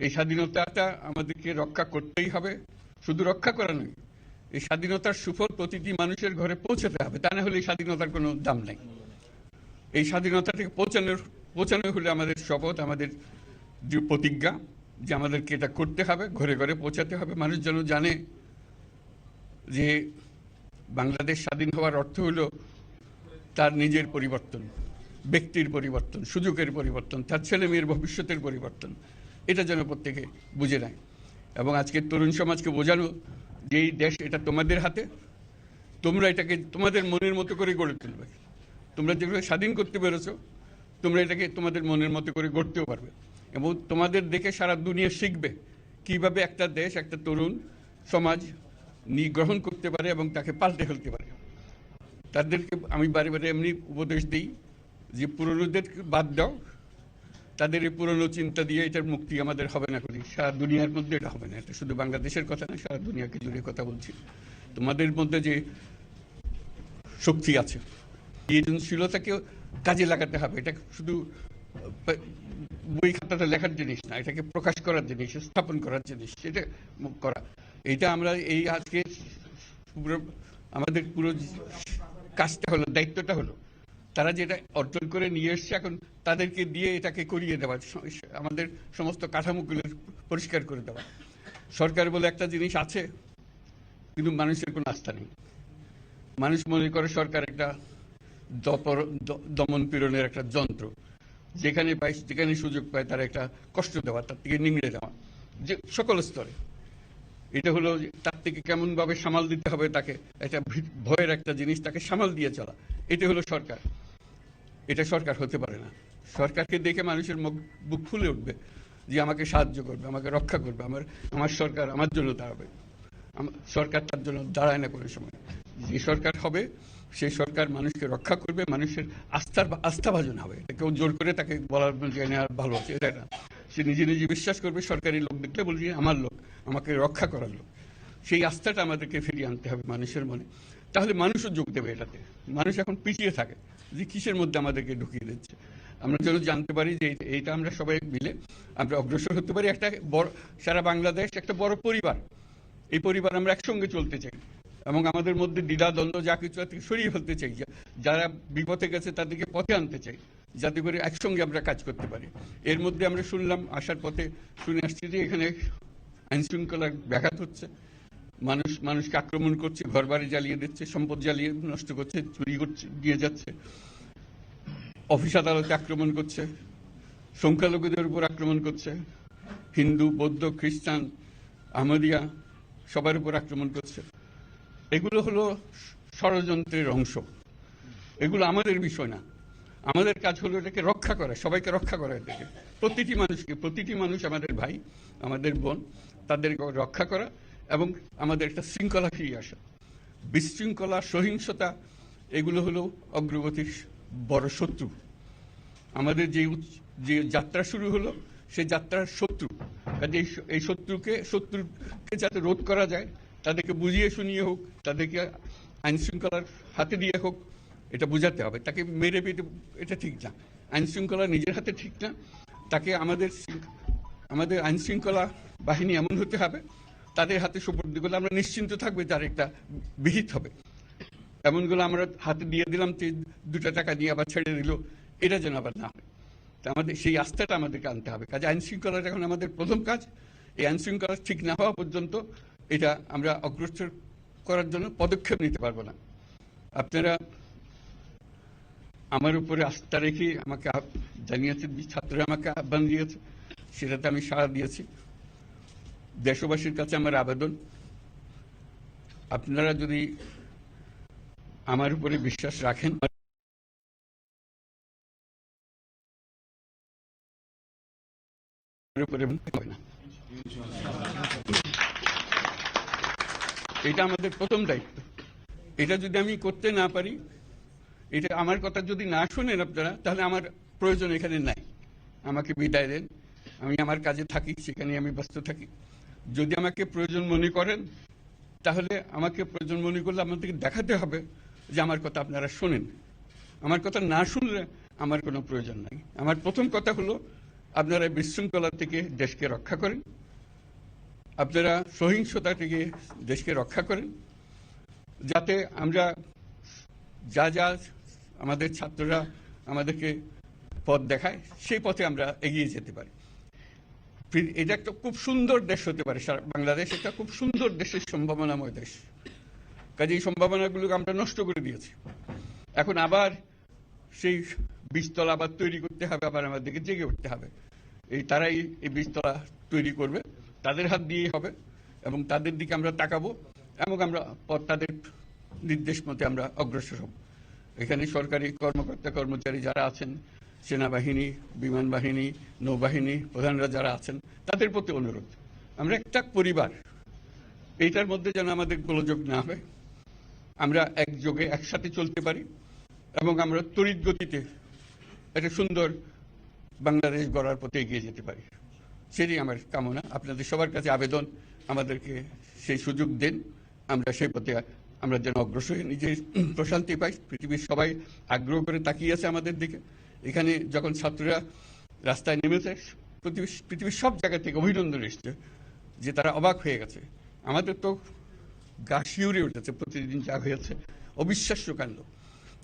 এই স্বাধীনতাটা আমাদেরকে রক্ষা করতেই হবে। শুধু রক্ষা করা নয়, এই স্বাধীনতার সুফল প্রতিটি মানুষের ঘরে পৌঁছাতে হবে, তা না হলে এই স্বাধীনতার কোনো দাম নেই। এই স্বাধীনতাটাকে পৌঁছানো হলে আমাদের শপথ, আমাদের যে প্রতিজ্ঞা যে আমাদেরকে এটা করতে হবে, ঘরে ঘরে পৌঁছাতে হবে। মানুষ যেন জানে যে বাংলাদেশ স্বাধীন হওয়ার অর্থ হলো তার নিজের পরিবর্তন, ব্যক্তির পরিবর্তন, সুযোগের পরিবর্তন, তার ছেলে মেয়ের ভবিষ্যতের পরিবর্তন। এটা যেন প্রত্যেকে বুঝে নেয়। এবং আজকের তরুণ সমাজকে বোঝানো যে এই দেশ এটা তোমাদের হাতে, তোমরা এটাকে তোমাদের মনের মতো করে গড়ে তুলবে। তোমরা যেগুলো স্বাধীন করতে পেরেছো, তোমরা এটাকে তোমাদের মনের মতো করে গড়তেও পারবে। এবং তোমাদের দেখে সারা দুনিয়া শিখবে কিভাবে একটা দেশ, একটা তরুণ সমাজ গ্রহণ করতে পারে এবং তাকে পাল্টে ফেলতে পারে। তাদেরকে আমি বারে বারে এমনি উপদেশ দিই যে পুরনোদের বাদ দাও, তাদের এই পুরনো চিন্তা দিয়ে এটার মুক্তি আমাদের হবে না। করি সারা দুনিয়ার মধ্যে এটা হবে না। এটা শুধু বাংলাদেশের কথা না, সারা দুনিয়াকে জুড়ে কথা বলছি। তোমাদের মধ্যে যে শক্তি আছে, এই সৃজনশীলতাকেও কাজে লাগাতে হবে। এটা শুধু বই খাতাটা লেখার জিনিস না, এটাকে প্রকাশ করার জিনিস, স্থাপন করার জিনিস, সেটা করা। এইটা আমরা এই আজকে আমাদের পুরো কাজটা হলো, দায়িত্বটা হলো তারা যেটা অর্জন করে নিয়ে এসছে, এখন তাদেরকে দিয়ে এটাকে করিয়ে দেওয়া, আমাদের সমস্ত কাঠামোগুলো পরিষ্কার করে দেওয়া। সরকার বলে একটা জিনিস আছে, কিন্তু মানুষের কোনো আস্থা নেই। মানুষ মনে করে সরকার একটা দমন পীড়নের একটা যন্ত্র, যেখানে পায় যেখানে সুযোগ পায় তার একটা কষ্ট দেওয়া, তার থেকে নিংড়ে দেওয়া, যে সকল স্তরে। এটা হলো তার থেকে কেমনভাবে সামাল দিতে হবে তাকে, একটা ভয়ের একটা জিনিস, তাকে সামাল দিয়ে চলা। এটা হলো সরকার। এটা সরকার হতে পারে না। সরকারকে দেখে মানুষের বুক ফুলে উঠবে যে আমাকে সাহায্য করবে, আমাকে রক্ষা করবে, আমার সরকার আমার জন্য দাঁড়াবে। সরকার তার জন্য দাঁড়ায় না কোনো সময়। যে সরকার হবে সেই সরকার মানুষকে রক্ষা করবে, মানুষের আস্থাভাজন হবে। এটা কেউ জোর করে তাকে বলার আর ভালো আছে এটা না। সে নিজে নিজে বিশ্বাস করবে, সরকারি লোক দেখলে বলবে আমার লোক, আমাকে রক্ষা করার লোক। সেই আস্থাটা আমাদেরকে ফিরিয়ে আনতে হবে মানুষের মনে। তাহলে মানুষও যোগ দেবে এটাতে। মানুষ এখন পিছিয়ে থাকে যে কিসের মধ্যে আমাদেরকে ঢুকিয়ে দিচ্ছে। আমরা যেন জানতে পারি যে এইটা আমরা সবাই মিলে আমরা অগ্রসর হতে পারি। একটা বড়, সারা বাংলাদেশ একটা বড় পরিবার। এই পরিবার আমরা একসঙ্গে চলতে চাই এবং আমাদের মধ্যে দ্বিধা দ্বন্দ্ব যা কিছু আছে সরিয়ে ফেলতে চাই। যারা বিপথে গেছে তাদেরকে পথে আনতে চাই, যাতে করে একসঙ্গে আমরা কাজ করতে পারি। এর মধ্যে আমরা শুনলাম, আসার পথে শুনে আসছি যে এখানে আইন শৃঙ্খলা ব্যাঘাত হচ্ছে, মানুষকে আক্রমণ করছে, ঘর বাড়ি জ্বালিয়ে দিচ্ছে, সম্পদ জ্বালিয়ে নষ্ট করছে, চুরি করছে, দিয়ে যাচ্ছে, অফিস আদালতে আক্রমণ করছে, সংখ্যালঘুদের উপর আক্রমণ করছে, হিন্দু, বৌদ্ধ, খ্রিস্টান, আহমদিয়া সবার উপর আক্রমণ করছে। এগুলো হলো ষড়যন্ত্রের অংশ। এগুলো আমাদের বিষয় না। আমাদের কাজ হলো এটাকে রক্ষা করা, সবাইকে রক্ষা করা। এটাকে প্রতিটি মানুষ আমাদের ভাই, আমাদের বোন, তাদেরকে রক্ষা করা এবং আমাদের একটা শৃঙ্খলা ফিরিয়ে আসা। বিশৃঙ্খলা, সহিংসতা এগুলো হলো অগ্রগতির বড় শত্রু। আমাদের যে যাত্রা শুরু হলো সেই যাত্রার শত্রু। কাজে এই শত্রুকে যাতে রোধ করা যায়, তাদেরকে বুঝিয়ে শুনিয়ে হোক, তাদেরকে আইন শৃঙ্খলার হাতে দিয়ে হোক, এটা বোঝাতে হবে। তাকে মেরে পেটে এটা ঠিক না। আইন শৃঙ্খলা নিজের হাতে ঠিক না। তাকে আমাদের আইন শৃঙ্খলা বাহিনী এমন হতে হবে, তাদের হাতে সুপর্দ করলে আমরা নিশ্চিন্ত থাকবে যার একটা বিহিত হবে। এমনগুলো আমরা হাতে দিয়ে দিলাম, 2 টাকা দিয়ে আবার ছেড়ে দিল, এটা যেন আবার না হয়। তা আমাদের সেই আস্থাটা আমাদেরকে আনতে হবে। কাজে আইন শৃঙ্খলাটা এখন আমাদের প্রথম কাজ। এই আইন শৃঙ্খলা ঠিক না হওয়া পর্যন্ত এটা আমরা অগ্রসর করার জন্য পদক্ষেপ নিতে পারবো না। আপনারা আমার উপরে আস্থা রেখে আমাকে জানিয়েছেন, ছাত্ররা আমাকে আহ্বান দিয়েছে, সেটাতে আমি সাড়া দিয়েছি। দেশবাসীর কাছে আমার আবেদন, আপনারা যদি আমার উপরে বিশ্বাস রাখেন, এটা আমাদের প্রথম দায়িত্ব। এটা যদি আমি করতে না পারি, এটা আমার কথা যদি না শুনেন আপনারা, তাহলে আমার প্রয়োজন এখানে নাই। আমাকে বিদায় দেন, আমি আমার কাজে থাকি, সেখানে আমি ব্যস্ত থাকি। যদি আমাকে প্রয়োজন মনে করেন, তাহলে আমাকে প্রয়োজন মনে করলে আমাদেরকে দেখাতে হবে যে আমার কথা আপনারা শোনেন। আমার কথা না শুনলে আমার কোনো প্রয়োজন নাই। আমার প্রথম কথা হলো আপনারা বিশৃঙ্খলা থেকে দেশকে রক্ষা করেন, আপনারা সহিংসতা থেকে দেশকে রক্ষা করেন, যাতে আমরা যা যা আমাদের ছাত্ররা আমাদেরকে পথ দেখায় সেই পথে আমরা এগিয়ে যেতে পারি। এটা একটা খুব সুন্দর দেশ হতে পারে, বাংলাদেশ একটা খুব সুন্দর দেশের সম্ভাবনাময় দেশ। কাজে এই সম্ভাবনাগুলোকে আমরা নষ্ট করে দিয়েছি। এখন আবার সেই বীজতলা আবার তৈরি করতে হবে, আবার আমাদেরকে জেগে উঠতে হবে। তারাই এই বীজতলা তৈরি করবে, তাদের হাত দিয়েই হবে, এবং তাদের দিকে আমরা তাকাবো এবং আমরা তাদের নির্দেশ মতে আমরা অগ্রসর হব। এখানে সরকারি কর্মকর্তা কর্মচারী যারা আছেন, সেনাবাহিনী, বিমান বাহিনী, নৌবাহিনী প্রধানরা যারা আছেন, তাদের প্রতি অনুরোধ, আমরা একটা পরিবার, এইটার মধ্যে যেন আমাদের গোলযোগ না হয়, আমরা একযোগে একসাথে চলতে পারি এবং আমরা তড়িৎ গতিতে একটা সুন্দর বাংলাদেশ গড়ার পথে এগিয়ে যেতে পারি। সেটাই আমার কামনা। আপনাদের সবার কাছে আবেদন, আমাদেরকে সেই সুযোগ দেন, আমরা সেই পথে আমরা যেন অগ্রসর হয়ে নিজের প্রশান্তি পাই। পৃথিবীর সবাই আগ্রহ করে তাকিয়ে আছে আমাদের দিকে। এখানে যখন ছাত্ররা রাস্তায় নেমেছে, পৃথিবীর সব জায়গা থেকে অভিনন্দন এসছে, যে তারা অবাক হয়ে গেছে। আমাদের তো গা শিউরে উঠেছে, প্রতিদিন যা হয়েছে অবিশ্বাস্য কাণ্ড।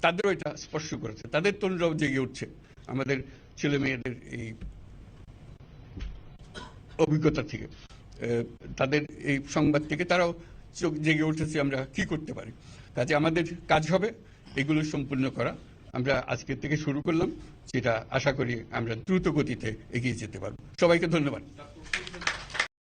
তাদেরও এটা স্পর্শ করেছে, তাদের তরুণরাও জেগে উঠছে আমাদের ছেলে মেয়েদের এই অভিজ্ঞতা থেকে, তাদের এই সংবাদ থেকে তারাও চোখ জেগে উঠেছে আমরা কি করতে পারি। কাজে আমাদের কাজ হবে এগুলো সম্পূর্ণ করা। আমরা আজকের থেকে শুরু করলাম, যেটা আশা করি আমরা দ্রুত গতিতে এগিয়ে যেতে পারবো। সবাইকে ধন্যবাদ।